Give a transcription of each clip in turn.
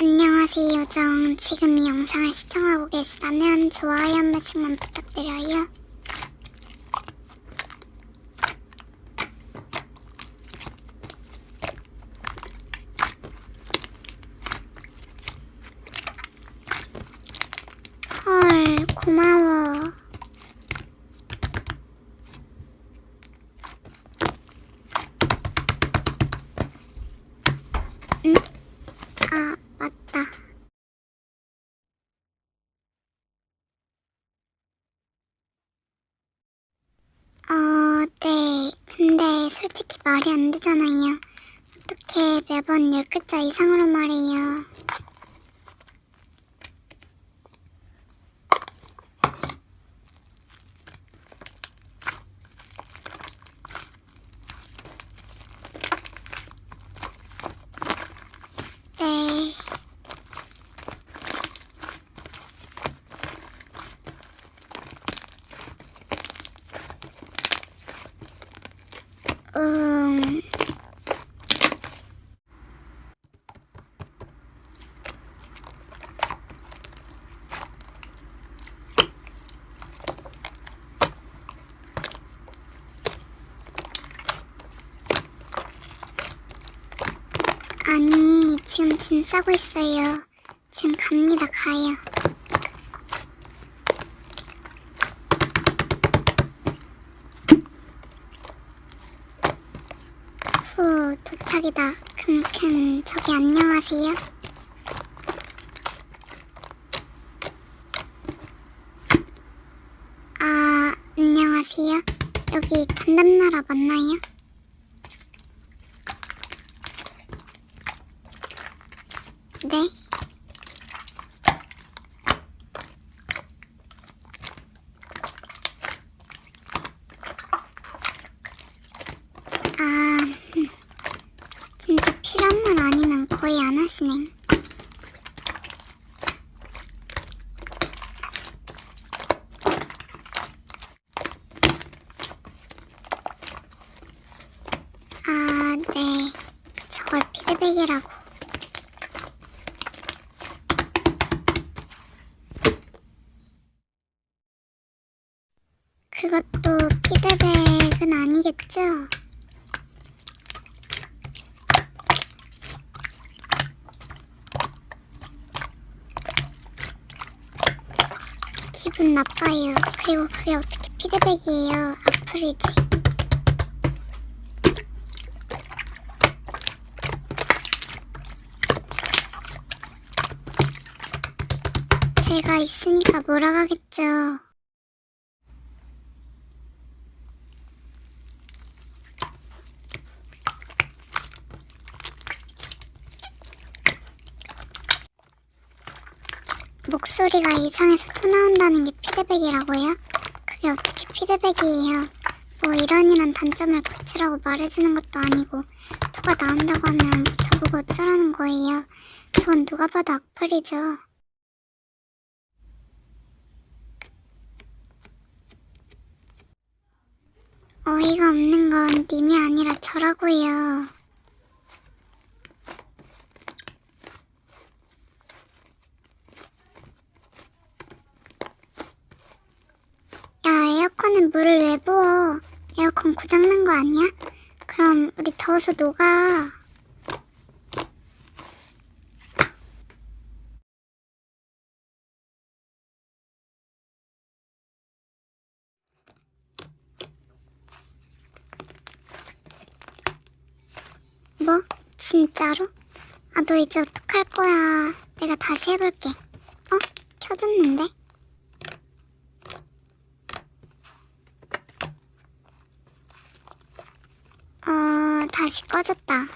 안녕하세요 요정. 지금 이 영상을 시청하고 계시다면 좋아요 한 번씩만 부탁드려요. 헐, 고마워. 응? 아, 맞다. 네. 근데 솔직히 말이 안 되잖아요. 어떻게 매번 10글자 이상으로 말해요. 네. 음... 아니, 지금 짐 싸고 있어요. 지금 갑니다, 가요. 후, 도착이다. 저기 안녕하세요. 아, 안녕하세요. 여기 단답나라 맞나요? 네? 아, 진짜 필요한 말 아니면 거의 안 하시네. 아, 네. 저걸 피드백이라고. 그것도 피드백은 아니겠죠? 기분 나빠요. 그리고 그게 어떻게 피드백이에요. 악플이지. 제가 있으니까 몰아가겠죠. 목소리가 이상해서 토 나온다는 게 피드백이라고요? 그게 어떻게 피드백이에요? 뭐 이런 단점을 고치라고 말해주는 것도 아니고 토가 나온다고 하면 저보고 어쩌라는 거예요? 전 누가 봐도 악플이죠. 어이가 없는 건 님이 아니라 저라고요. 야, 에어컨은 물을 왜 부어? 에어컨 고장난 거 아니야? 그럼 우리 더워서 녹아. 뭐? 진짜로? 아, 너 이제 어떡할 거야? 내가 다시 해볼게. 켜졌는데? 다시 꺼졌다.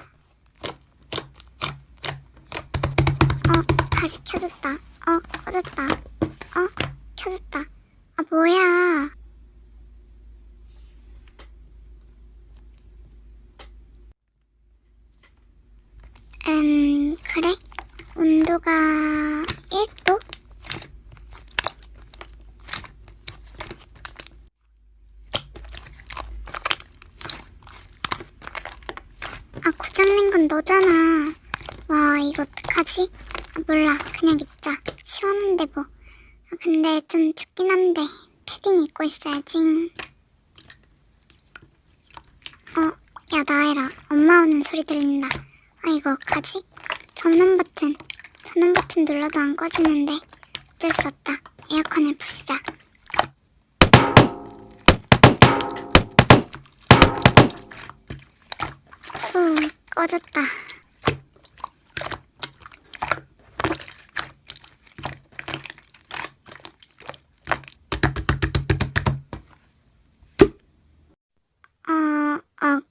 다시 켜졌다. 꺼졌다. 켜졌다. 아, 뭐야. 그래? 온도가 1도? 아, 고장낸 건 너잖아. 와, 이거 어떡하지? 몰라. 그냥 있자. 시원한데 뭐. 근데 좀 춥긴 한데 패딩 입고 있어야지. 야 나혜라. 엄마 오는 소리 들린다. 이거 어떡하지? 전원 버튼 눌러도 안 꺼지는데 어쩔 수 없다. 에어컨을 부수자. 후, 꺼졌다.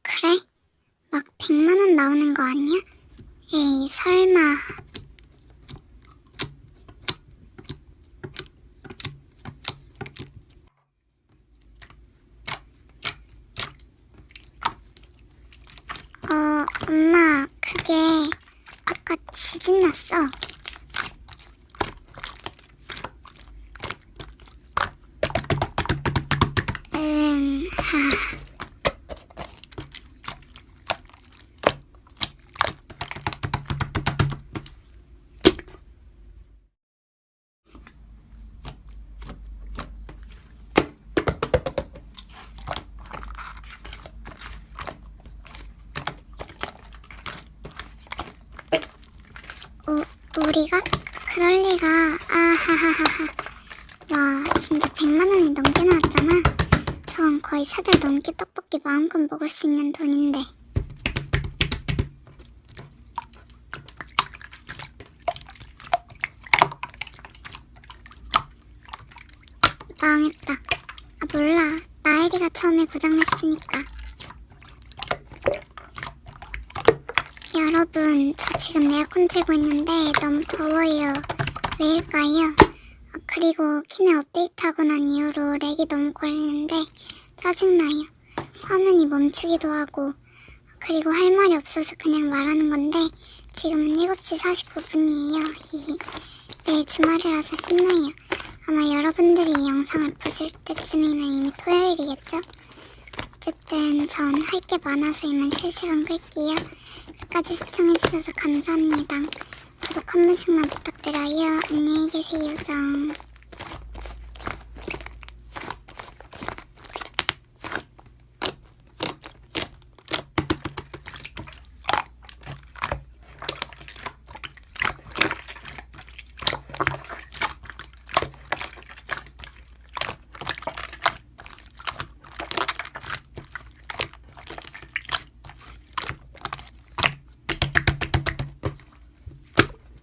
그래? 막 100만 원 나오는 거 아니야? 에이, 설마. 엄마, 그게 아까 지진 났어. 우리가? 그럴 리가. 아하하하하. 와, 진짜 100만 원이 넘게 나왔잖아. 전 거의 3달 넘게 떡볶이 마음껏 먹을 수 있는 돈인데. 망했다. 몰라. 나엘이가 처음에 고장났으니까. 여러분, 저 지금 에어컨 틀고 있는데 너무 더워요. 왜일까요? 그리고 키네 업데이트하고 난 이후로 렉이 너무 걸리는데 짜증나요. 화면이 멈추기도 하고. 그리고 할 말이 없어서 그냥 말하는 건데 지금은 7시 49분이에요. 내일 주말이라서 신나요. 아마 여러분들이 이 영상을 보실 때쯤이면 이미 토요일이겠죠? 어쨌든 전 할 게 많아서 이만 실시간 끌게요. 끝까지 시청해주셔서 감사합니다. 구독 한 번씩만 부탁드려요. 안녕히 계세요. 정.